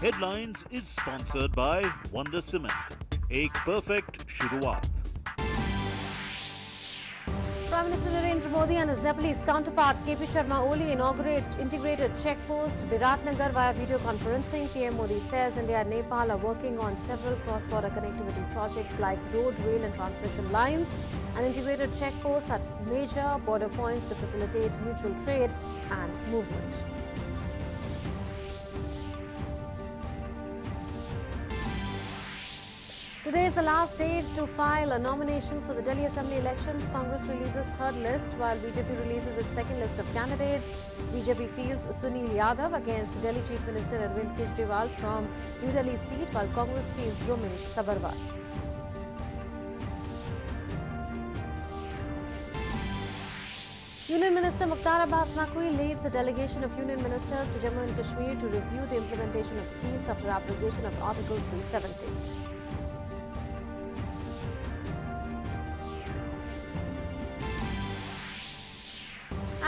Headlines is sponsored by Wonder Cement. एक perfect शुरुआत. Prime Minister Narendra Modi and his Nepalese counterpart KP Sharma Oli inaugurate integrated checkpost Biratnagar via video conferencing. PM Modi says India and Nepal are working on several cross-border connectivity projects like road, rail and transmission lines and integrated checkposts at major border points to facilitate mutual trade and movement. Today is the last day to file nominations for the Delhi Assembly elections. Congress releases third list while BJP releases its second list of candidates. BJP fields Sunil Yadav against Delhi Chief Minister Arvind Kejriwal from New Delhi seat while Congress fields Ramesh Sabarwal. Union Minister Mukhtar Abbas Naqvi leads a delegation of Union Ministers to Jammu and Kashmir to review the implementation of schemes after abrogation of Article 370.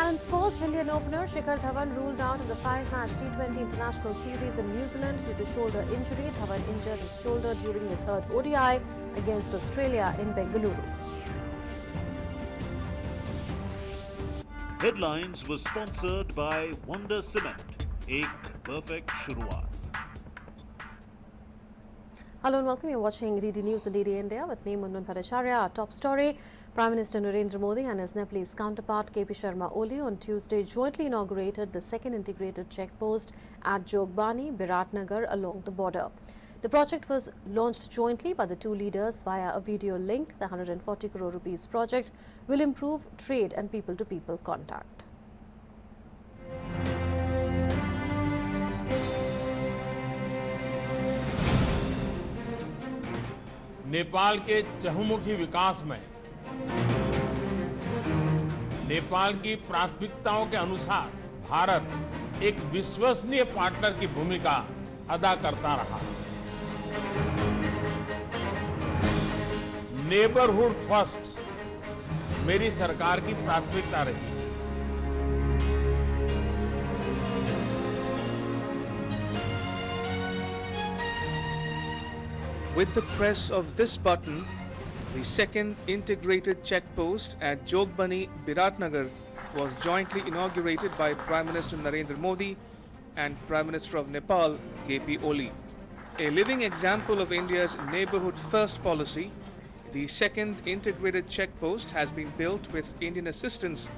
And in sports, Indian opener Shikhar Dhawan ruled out in the 5-match T20 international series in New Zealand due to shoulder injury. Dhawan injured his shoulder during the third ODI against Australia in Bengaluru. Headlines was sponsored by Wonder Cement. एक perfect शुरुआत. Hello and welcome. You're watching DD News and DD India with me, Munmun Bhattacharya. Our top story, Prime Minister Narendra Modi and his Nepalese counterpart KP Sharma Oli on Tuesday jointly inaugurated the second integrated checkpost at Jogbani, Biratnagar along the border. The project was launched jointly by the two leaders via a video link. The 140 crore rupees project will improve trade and people-to-people contact. Nepal के चहुमुखी विकास में नेपाल की प्राथमिकताओं के अनुसार भारत एक विश्वसनीय partner की भूमिका अदा करता रहा। नेबरहुड फर्स्ट मेरी सरकार की प्राथमिकता रही। With the press of this button, the second integrated checkpost at Jogbani, Biratnagar was jointly inaugurated by Prime Minister Narendra Modi and Prime Minister of Nepal, KP Oli. A living example of India's neighborhood first policy, the second integrated checkpost has been built with Indian assistance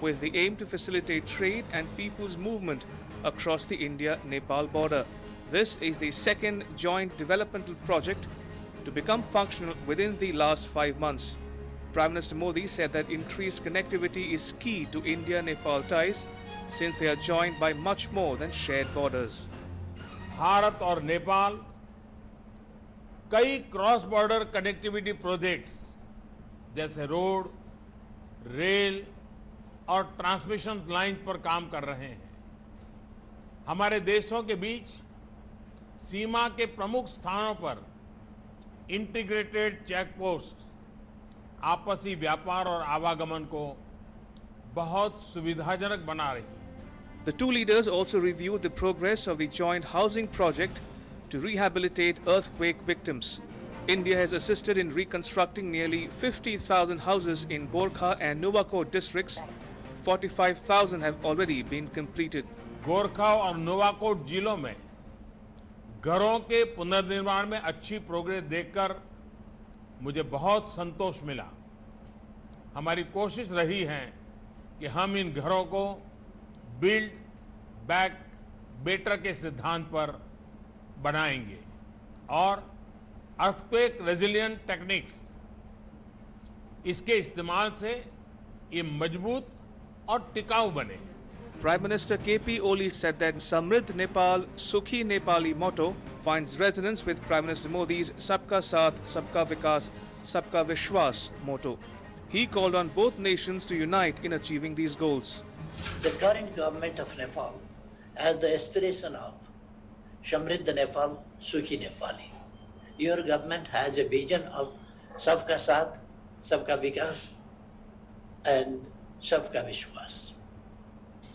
with the aim to facilitate trade and people's movement across the India-Nepal border. This is the second joint developmental project to become functional within the last 5 months. Prime Minister Modi said that increased connectivity is key to India-Nepal ties since they are joined by much more than shared borders. Bharat और नेपाल कई cross border connectivity projects जैसे road, rail और transmission line पर काम कर रहे हैं। हमारे देशों के बीच सीमा के प्रमुख स्थानों पर इंटीग्रेटेड चेकपोस्ट आपसी व्यापार और आवागमन को बहुत सुविधाजनक बना रही है। The two leaders also reviewed the progress of the joint housing project to rehabilitate earthquake victims. India has assisted in reconstructing nearly 50,000 houses in Gorkha and Nuwakot districts. 45,000 have already been completed. Gorkha और नोवाकोट जिलों में घरों के पुनर्निर्माण में अच्छी progress देखकर मुझे बहुत संतोष मिला। हमारी कोशिश रही है कि हम इन घरों को बिल्ड बैक बेटर के सिद्धांत पर बनाएंगे और अर्थक्वेक रेजिलिएंट टेक्निक्स इसके इस्तेमाल से ये मजबूत और टिकाऊ बने। Prime Minister KP Oli said that Samridh Nepal, Sukhi Nepali motto finds resonance with Prime Minister Modi's Sabka Saath, Sabka Vikas, Sabka Vishwas motto. He called on both nations to unite in achieving these goals. The current government of Nepal has the aspiration of Samridh Nepal, Sukhi Nepali. Your government has a vision of Sabka Saath, Sabka Vikas and Sabka Vishwas.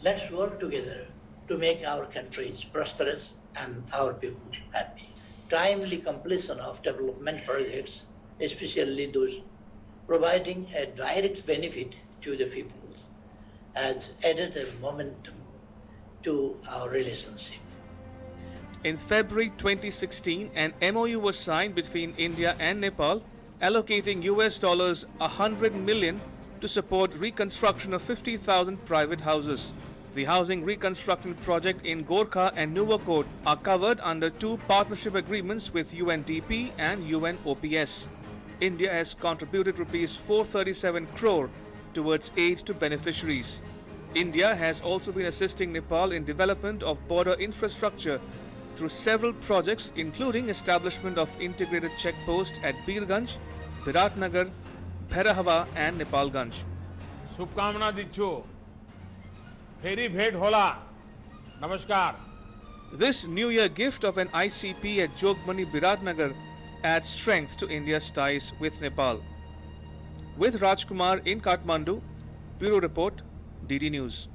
Let's work together to make our countries prosperous and our people happy. Timely completion of development projects, especially those providing a direct benefit to the peoples, has added a momentum to our relationship. In February 2016, an MOU was signed between India and Nepal, allocating US dollars 100 million to support reconstruction of 50,000 private houses. The housing reconstruction project in Gorkha and Nuwakot are covered under two partnership agreements with UNDP and UNOPS. India has contributed rupees 437 crore towards aid to beneficiaries. India has also been assisting Nepal in development of border infrastructure through several projects, including establishment of integrated checkposts at Birganj, Biratnagar, Bhairahava and Nepalganj. शुभकामना दिच्छू फेरी भेंट होला नमस्कार This New Year gift of an ICP at Jogbani, Biratnagar adds strength to India's ties with Nepal. With Rajkumar in Kathmandu, Bureau Report, DD News.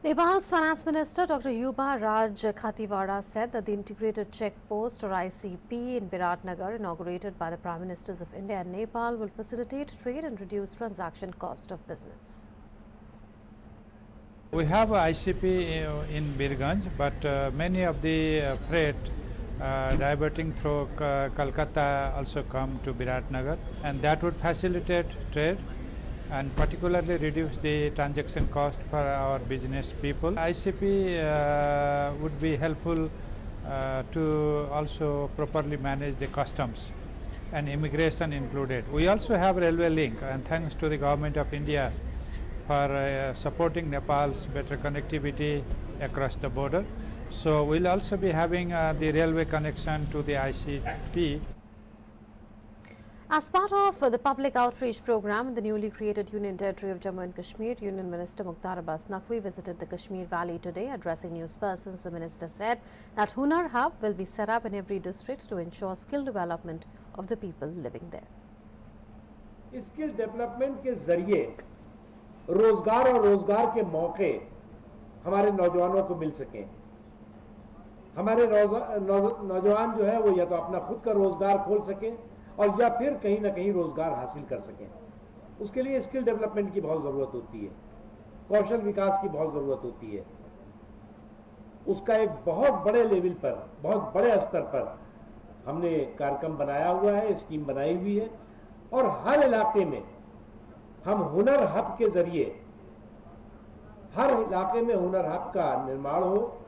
Nepal's Finance Minister Dr. Yuba Raj Khatiwada said that the integrated check post or ICP in Biratnagar, inaugurated by the Prime Ministers of India and Nepal, will facilitate trade and reduce transaction cost of business. We have a ICP in Birganj, but many of the freight diverting through Kolkata also come to Biratnagar, and that would facilitate trade and particularly reduce the transaction cost for our business people. ICP would be helpful to also properly manage the customs and immigration included. We also have railway link, and thanks to the government of India for supporting Nepal's better connectivity across the border. So we'll also be having the railway connection to the ICP. As part of the public outreach program in the newly created Union Territory of Jammu and Kashmir, Union Minister Mukhtar Abbas Naqvi visited the Kashmir Valley today. Addressing newspersons, the minister said that Hunar Hub will be set up in every district to ensure skill development of the people living there. Skill development के जरिए रोजगार और रोजगार के मौके हमारे नौजवानों को मिल सकें। हमारे नौजवान जो है वो या तो अपना खुद का रोजगार खोल सकें और या फिर कहीं ना कहीं रोजगार हासिल कर सकें। उसके लिए स्किल डेवलपमेंट की बहुत ज़रूरत होती है, कौशल विकास की बहुत ज़रूरत होती है। उसका एक बहुत बड़े लेवल पर, बहुत बड़े स्तर पर हमने कार्यक्रम बनाया हुआ है, स्कीम बनाई हुई है और हर इलाके में हम हुनर हब के जरिए हर इलाके में हुनर हब का निर्माण हो,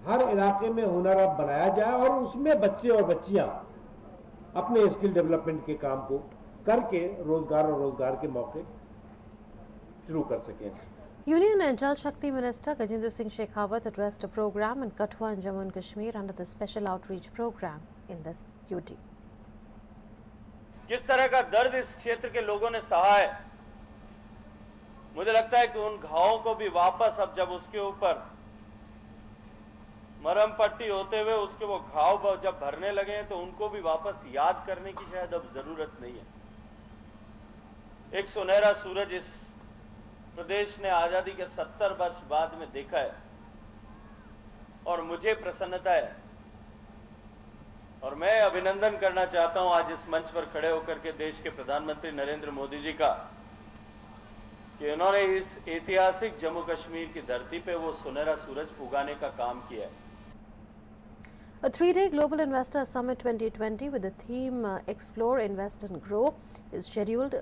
हर इलाके में हुनर हब बनाया जाए और उसमें बच्चे और बच्चियां अपने स्किल डेवलपमेंट के काम को करके रोजगार और रोजगार के मौके शुरू कर सकें। Union and Jal Shakti Minister Gajendra Singh Shekhawat addressed a program in Kathua and Jammu and Kashmir under the special outreach program in the UT. किस तरह का दर्द इस क्षेत्र के लोगों ने सहा है, मुझे लगता है कि उन घावों को भी वापस अब जब उसके ऊपर मरहम पट्टी होते हुए उसके वो घाव जब भरने लगे हैं तो उनको भी वापस याद करने की शायद अब जरूरत नहीं है। एक सुनहरा सूरज इस प्रदेश ने आजादी के 70 वर्ष बाद में देखा है और मुझे प्रसन्नता है और मैं अभिनंदन करना चाहता हूं आज इस मंच पर खड़े होकर के देश के प्रधानमंत्री नरेंद्र मोदी जी का कि उन्होंने इस ऐतिहासिक जम्मू कश्मीर की धरती पे वो सुनहरा सूरज उगाने का काम किया है। A three-day Global Investor Summit 2020 with the theme Explore, Invest and Grow is scheduled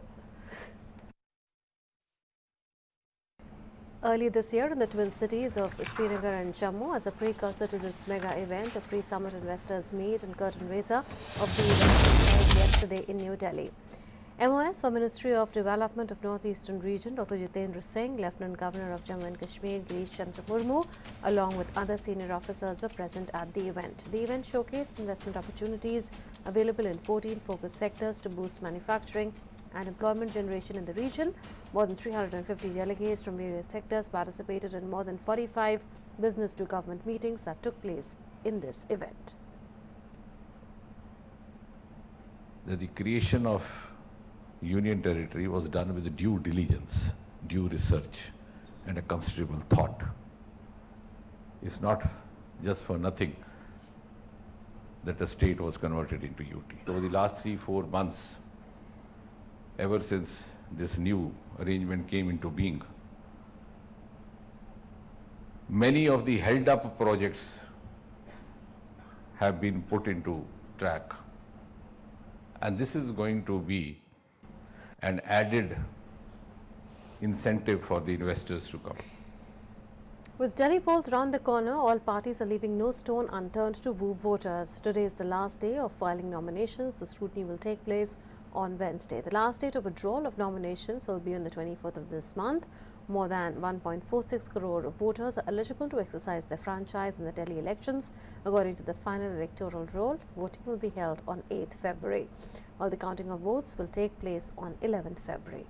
early this year in the twin cities of Srinagar and Jammu. As a precursor to this mega event, a pre-summit investors meet and curtain raiser of the event was held yesterday in New Delhi. MOS for Ministry of Development of Northeastern Region, Dr. Jitendra Singh, Lieutenant Governor of Jammu and Kashmir, Girish Chandra Murmu, along with other senior officers were present at the event. The event showcased investment opportunities available in 14 focus sectors to boost manufacturing and employment generation in the region. More than 350 delegates from various sectors participated in more than 45 business to government meetings that took place in this event. The creation of Union Territory was done with due diligence, due research, and a considerable thought. It's not just for nothing that the state was converted into UT. Over the last 3-4 months, ever since this new arrangement came into being, many of the held up projects have been put into track, and this is going to be an added incentive for the investors to come. With Delhi polls round the corner, all parties are leaving no stone unturned to woo voters. Today is the last day of filing nominations. The scrutiny will take place on Wednesday. The last date of withdrawal of nominations will be on the 24th of this month. More than 1.46 crore voters are eligible to exercise their franchise in the Delhi elections. According to the final electoral roll, voting will be held on 8th February, while the counting of votes will take place on 11th February.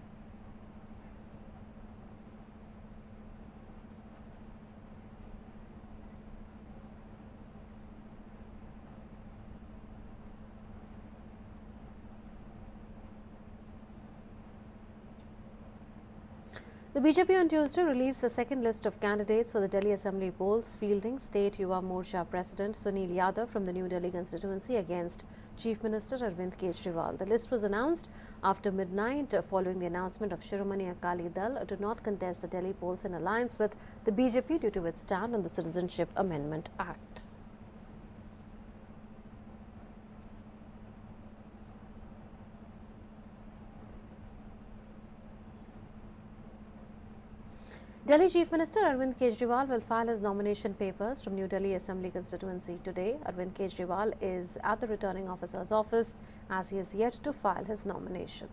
The BJP on Tuesday released the second list of candidates for the Delhi Assembly polls, fielding State Yuva Morcha President Sunil Yadav from the New Delhi constituency against Chief Minister Arvind Kejriwal. The list was announced after midnight following the announcement of Shiromani Akali Dal to not contest the Delhi polls in alliance with the BJP due to its stand on the Citizenship Amendment Act. Delhi Chief Minister Arvind Kejriwal will file his nomination papers from New Delhi Assembly constituency today. Arvind Kejriwal is at the returning officer's office as he is yet to file his nomination.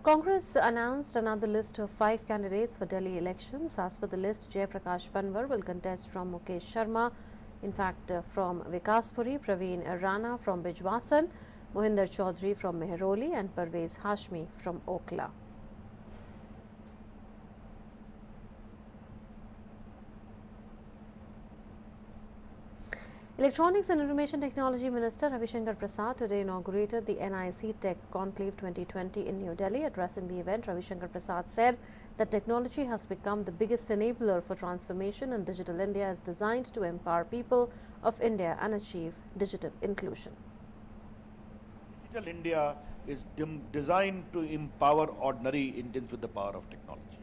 Congress announced another list of 5 candidates for Delhi elections. As per the list, Jai Prakash Panwar will contest from Mukesh Sharma, in fact from Vikaspuri, Praveen Rana from Bijwasan, Mohinder Chaudhary from Mehroli and Parvez Hashmi from Okla. Electronics and Information Technology Minister Ravi Shankar Prasad today inaugurated the NIC Tech Conclave 2020 in New Delhi. Addressing the event, Ravi Shankar Prasad said that technology has become the biggest enabler for transformation and Digital India is designed to empower people of India and achieve digital inclusion. Digital India is designed to empower ordinary Indians with the power of technology.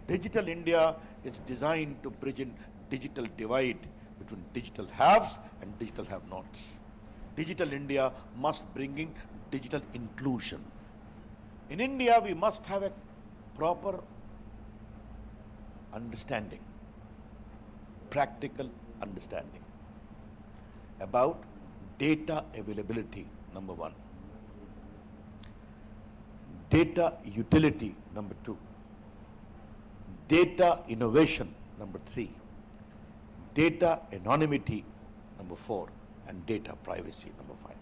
Digital India is designed to bridge a digital divide between digital haves and digital have-nots. Digital India must bring in digital inclusion. In India, we must have a proper understanding, practical understanding about data availability, number 1. Data utility, number 2. Data innovation, number 3. Data anonymity, number 4, and data privacy, number 5.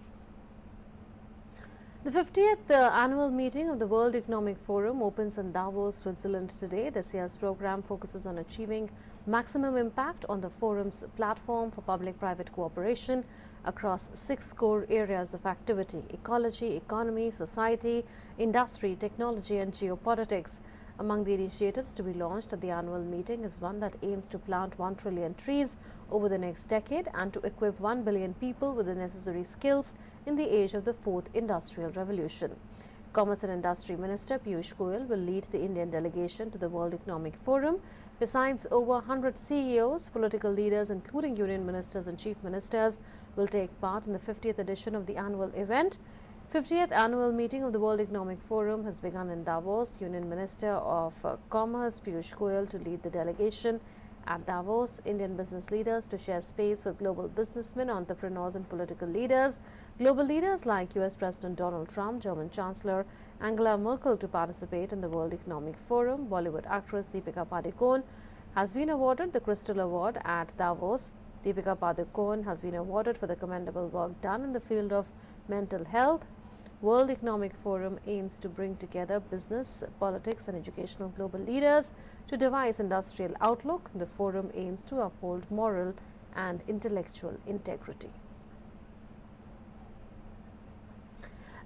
The 50th annual meeting of the World Economic Forum opens in Davos, Switzerland today. This year's program focuses on achieving maximum impact on the forum's platform for public-private cooperation across 6 core areas of activity: ecology, economy, society, industry, technology and geopolitics. Among the initiatives to be launched at the annual meeting is one that aims to plant 1 trillion trees over the next decade and to equip 1 billion people with the necessary skills in the age of the 4th Industrial Revolution. Commerce and Industry Minister Piyush Goyal will lead the Indian delegation to the World Economic Forum. Besides, over 100 CEOs, political leaders including union ministers and chief ministers will take part in the 50th edition of the annual event. 50th annual meeting of the World Economic Forum has begun in Davos. Union Minister of Commerce Piyush Goyal to lead the delegation at Davos. Indian business leaders to share space with global businessmen, entrepreneurs and political leaders. Global leaders like US President Donald Trump, German Chancellor Angela Merkel to participate in the World Economic Forum. Bollywood actress Deepika Padukone has been awarded the Crystal Award at Davos. Deepika Padukone has been awarded for the commendable work done in the field of mental health. World Economic Forum aims to bring together business, politics and educational global leaders to devise industrial outlook. The forum aims to uphold moral and intellectual integrity.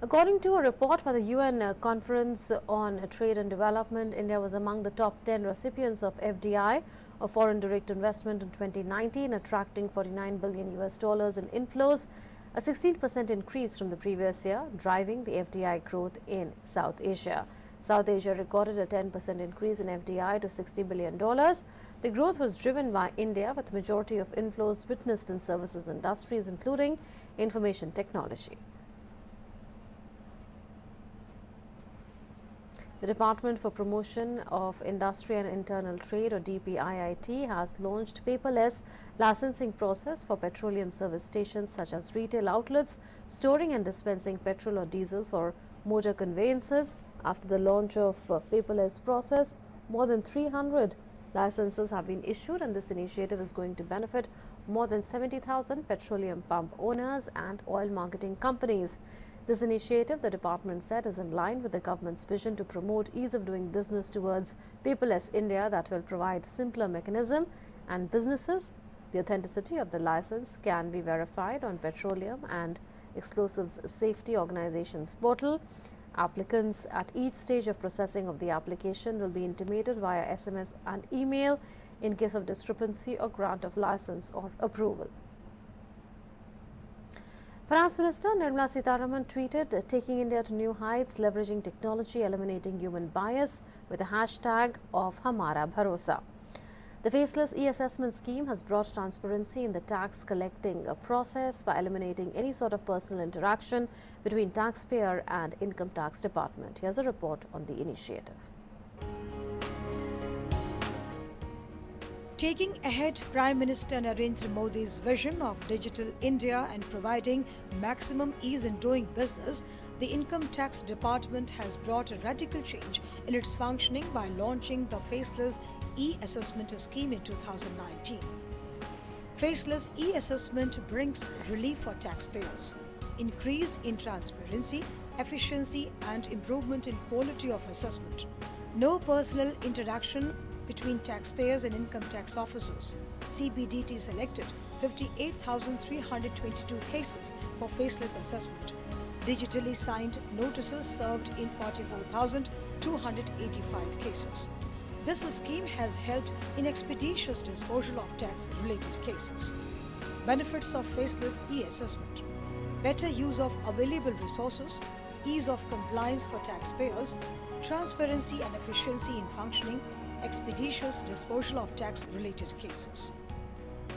According to a report by the UN Conference on Trade and Development, India was among the top 10 recipients of FDI, or foreign direct investment, in 2019, attracting $49 billion in inflows, a 16% increase from the previous year, driving the FDI growth in South Asia. South Asia recorded a 10% increase in FDI to $60 billion. The growth was driven by India, with majority of inflows witnessed in services industries, including information technology. The Department for Promotion of Industry and Internal Trade, or DPIIT, has launched paperless licensing process for petroleum service stations such as retail outlets storing and dispensing petrol or diesel for motor conveyances. After the launch of paperless process, more than 300 licenses have been issued, and this initiative is going to benefit more than 70,000 petroleum pump owners and oil marketing companies. This initiative, the department said, is in line with the government's vision to promote ease of doing business towards paperless India that will provide simpler mechanism, and businesses. The authenticity of the license can be verified on Petroleum and Explosives Safety Organization's portal. Applicants at each stage of processing of the application will be intimated via SMS and email in case of discrepancy or grant of license or approval. Finance Minister Nirmala Sitharaman tweeted, taking India to new heights, leveraging technology, eliminating human bias with the hashtag of Hamara Bharosa. The faceless e-assessment scheme has brought transparency in the tax collecting process by eliminating any sort of personal interaction between taxpayer and income tax department. Here's a report on the initiative. Taking ahead Prime Minister Narendra Modi's vision of digital India and providing maximum ease in doing business, the Income Tax Department has brought a radical change in its functioning by launching the Faceless E-Assessment scheme in 2019. Faceless E-Assessment brings relief for taxpayers, increase in transparency, efficiency and improvement in quality of assessment. No personal interaction between taxpayers and income tax officers. CBDT selected 58,322 cases for faceless assessment. Digitally signed notices served in 44,285 cases. This scheme has helped in expeditious disposal of tax-related cases. Benefits of faceless e-assessment: better use of available resources, ease of compliance for taxpayers, transparency and efficiency in functioning, expeditious disposal of tax-related cases.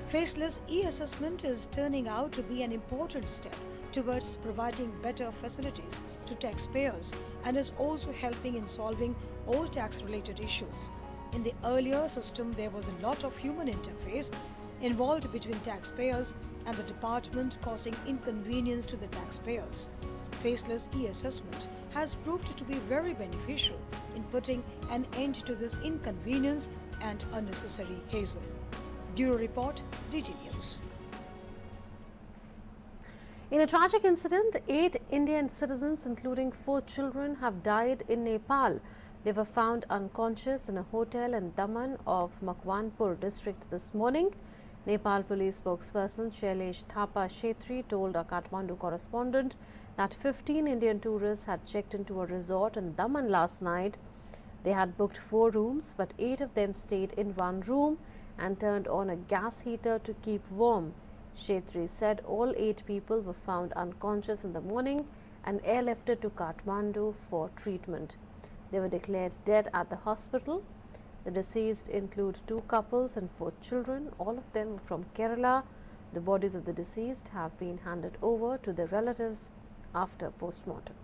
Faceless e-assessment is turning out to be an important step towards providing better facilities to taxpayers and is also helping in solving all tax-related issues. In the earlier system, there was a lot of human interface involved between taxpayers and the department, causing inconvenience to the taxpayers. Faceless e-assessment has proved to be very beneficial in putting an end to this inconvenience and unnecessary hassle. Bureau Report, DG News. In a tragic incident, 8 Indian citizens, including 4 children, have died in Nepal. They were found unconscious in a hotel in Daman of Makwanpur district this morning. Nepal police spokesperson Shailesh Thapa Shetri told a Kathmandu correspondent that 15 Indian tourists had checked into a resort in Daman last night. They had booked 4 rooms, but 8 of them stayed in one room and turned on a gas heater to keep warm. Shetri said all 8 people were found unconscious in the morning and airlifted to Kathmandu for treatment. They were declared dead at the hospital. The deceased include 2 couples and 4 children. All of them were from Kerala. The bodies of the deceased have been handed over to their relatives after post-mortem.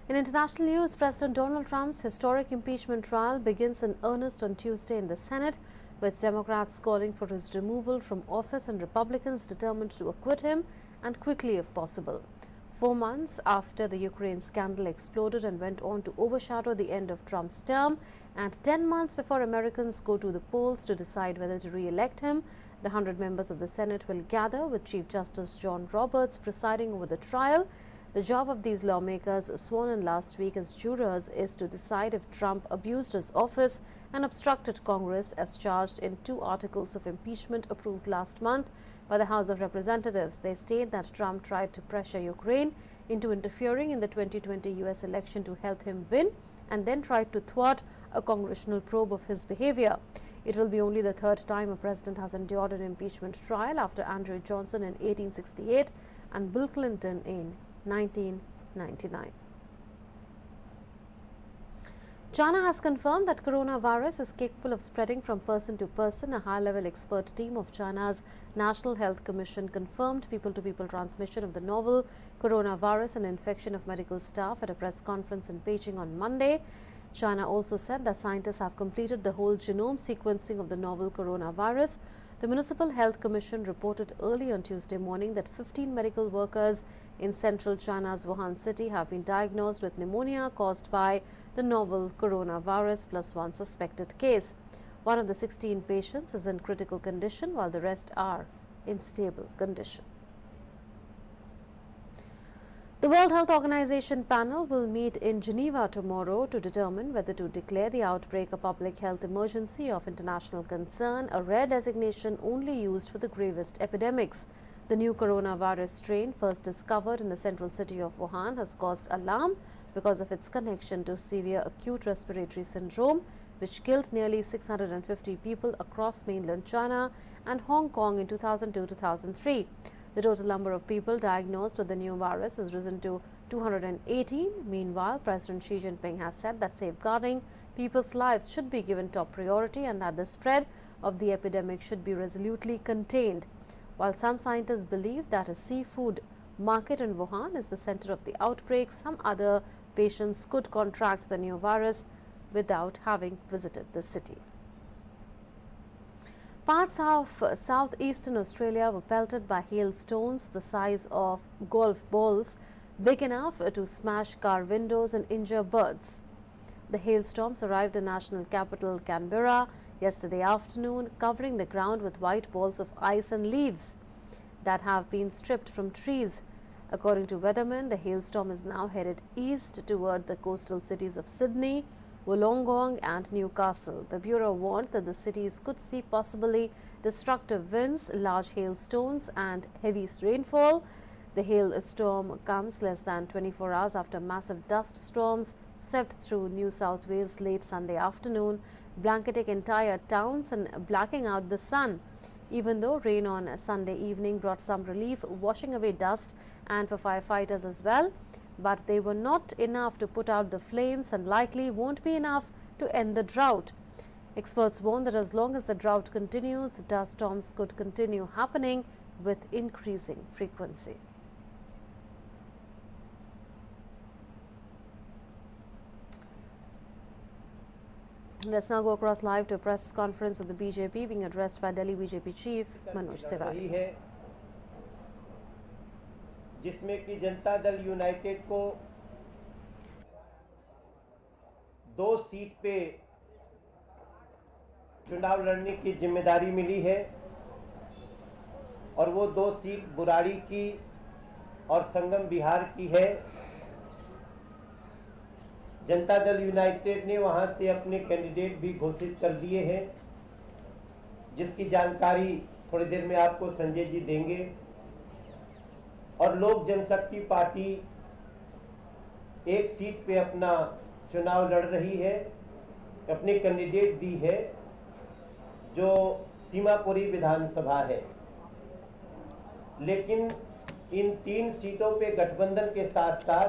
In international news, President Donald Trump's historic impeachment trial begins in earnest on Tuesday in the Senate, with Democrats calling for his removal from office and Republicans determined to acquit him, and quickly if possible. 4 months after the Ukraine scandal exploded and went on to overshadow the end of Trump's term, and 10 months before Americans go to the polls to decide whether to re-elect him, The 100 members of the Senate will gather with Chief Justice John Roberts presiding over the trial. The job of these lawmakers sworn in last week as jurors is to decide if Trump abused his office and obstructed Congress as charged in 2 articles of impeachment approved last month by the House of Representatives. They state that Trump tried to pressure Ukraine into interfering in the 2020 US election to help him win and then tried to thwart a congressional probe of his behavior. It will be only the 3rd time a president has endured an impeachment trial after Andrew Johnson in 1868 and Bill Clinton in 1999. China has confirmed that coronavirus is capable of spreading from person to person. A high-level expert team of China's National Health Commission confirmed people-to-people transmission of the novel coronavirus and infection of medical staff at a press conference in Beijing on Monday. China also said that scientists have completed the whole genome sequencing of the novel coronavirus. The Municipal Health Commission reported early on Tuesday morning that 15 medical workers in central China's Wuhan city have been diagnosed with pneumonia caused by the novel coronavirus plus 1 suspected case. One of the 16 patients is in critical condition while the rest are in stable condition. The World Health Organization panel will meet in Geneva tomorrow to determine whether to declare the outbreak a public health emergency of international concern, a rare designation only used for the gravest epidemics. The new coronavirus strain, first discovered in the central city of Wuhan, has caused alarm because of its connection to severe acute respiratory syndrome, which killed nearly 650 people across mainland China and Hong Kong in 2002-2003. The total number of people diagnosed with the new virus has risen to 218. Meanwhile, President Xi Jinping has said that safeguarding people's lives should be given top priority and that the spread of the epidemic should be resolutely contained. While some scientists believe that a seafood market in Wuhan is the center of the outbreak, some other patients could contract the new virus without having visited the city. Parts of southeastern Australia were pelted by hailstones the size of golf balls, big enough to smash car windows and injure birds. The hailstorms arrived in national capital Canberra yesterday afternoon, covering the ground with white balls of ice and leaves that have been stripped from trees. According to weathermen, the hailstorm is now headed east toward the coastal cities of Sydney, Wollongong and Newcastle. The Bureau warned that the cities could see possibly destructive winds, large hailstones and heavy rainfall. The hailstorm comes less than 24 hours after massive dust storms swept through New South Wales late Sunday afternoon, blanketing entire towns and blacking out the sun. Even though rain on Sunday evening brought some relief, washing away dust and for firefighters as well, but they were not enough to put out the flames and likely won't be enough to end the drought. Experts warn that as long as the drought continues, dust storms could continue happening with increasing frequency. Let's now go across live to a press conference of the BJP being addressed by Delhi BJP Chief Manoj Tiwari. जिसमें कि Janata Dal United को 2 seat पे चुनाव लड़ने की जिम्मेदारी मिली है और वो 2 सीट बुराड़ी की और संगम बिहार की है। जनता दल यूनाइटेड ने वहां से अपने कैंडिडेट भी घोषित कर दिए हैं, जिसकी जानकारी थोड़ी देर में आपको संजय जी देंगे। और लोक जनशक्ति पार्टी 1 सीट पे अपना चुनाव लड़ रही है, अपनी कैंडिडेट दी है जो सीमापुरी विधानसभा है। लेकिन इन 3 सीटों पे गठबंधन के साथ साथ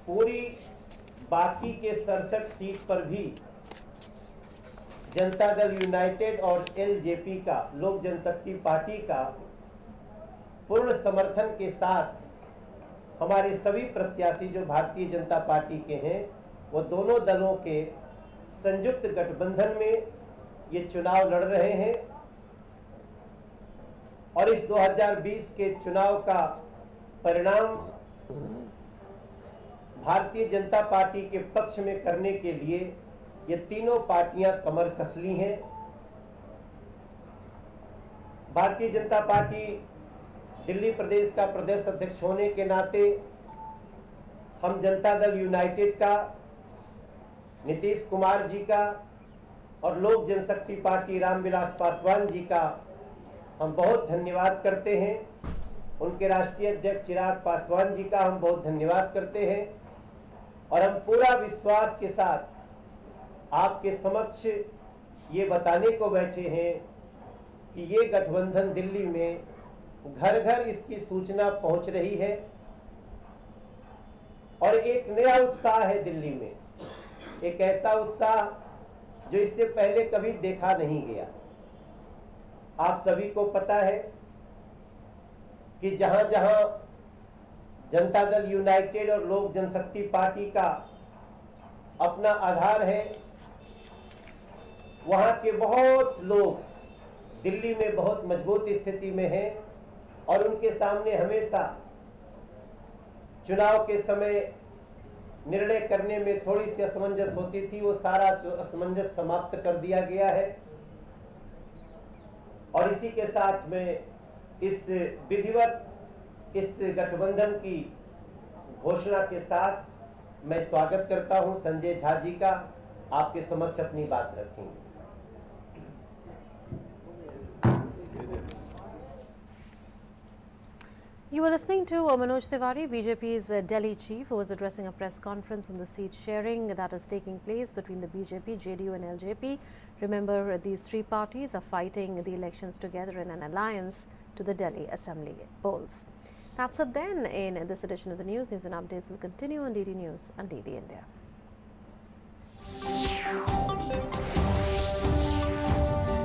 पूरी बाकी के 67 सीट पर भी जनता दल यूनाइटेड और एलजेपी का, लोक जनशक्ति पार्टी का पूर्ण समर्थन के साथ हमारे सभी प्रत्याशी जो भारतीय जनता पार्टी के हैं, वो दोनों दलों के संयुक्त गठबंधन में ये चुनाव लड़ रहे हैं और इस 2020 के चुनाव का परिणाम भारतीय जनता पार्टी के पक्ष में करने के लिए ये तीनों पार्टियां कमर कस ली हैं। भारतीय जनता पार्टी दिल्ली प्रदेश का प्रदेश अध्यक्ष होने के नाते हम जनता दल यूनाइटेड का, नीतीश कुमार जी का और लोक जनशक्ति पार्टी रामविलास पासवान जी का हम बहुत धन्यवाद करते हैं। उनके राष्ट्रीय अध्यक्ष चिराग पासवान जी का हम बहुत धन्यवाद करते हैं और हम पूरा विश्वास के साथ आपके समक्ष ये बताने को बैठे हैं कि ये गठबंधन दिल्ली में घर घर इसकी सूचना पहुंच रही है और एक नया उत्साह है दिल्ली में, एक ऐसा उत्साह जो इससे पहले कभी देखा नहीं गया। आप सभी को पता है कि जहां जहां जनता दल यूनाइटेड और लोक जनशक्ति पार्टी का अपना आधार है, वहां के बहुत लोग दिल्ली में बहुत मजबूत स्थिति में हैं और उनके सामने हमेशा चुनाव के समय निर्णय करने में थोड़ी सी असमंजस होती थी। वो सारा असमंजस समाप्त कर दिया गया है और इसी के साथ में इस विधिवत इस गठबंधन की घोषणा के साथ मैं स्वागत करता हूं संजय झा जी का। आपके समक्ष अपनी बात रखेंगे। You were listening to Manoj Tiwari, BJP's Delhi chief, who was addressing a press conference on the seat sharing that is taking place between the BJP, JDU and LJP. Remember, these three parties are fighting the elections together in an alliance to the Delhi Assembly polls. That's it then in this edition of the news. News and updates will continue on DD News and DD India.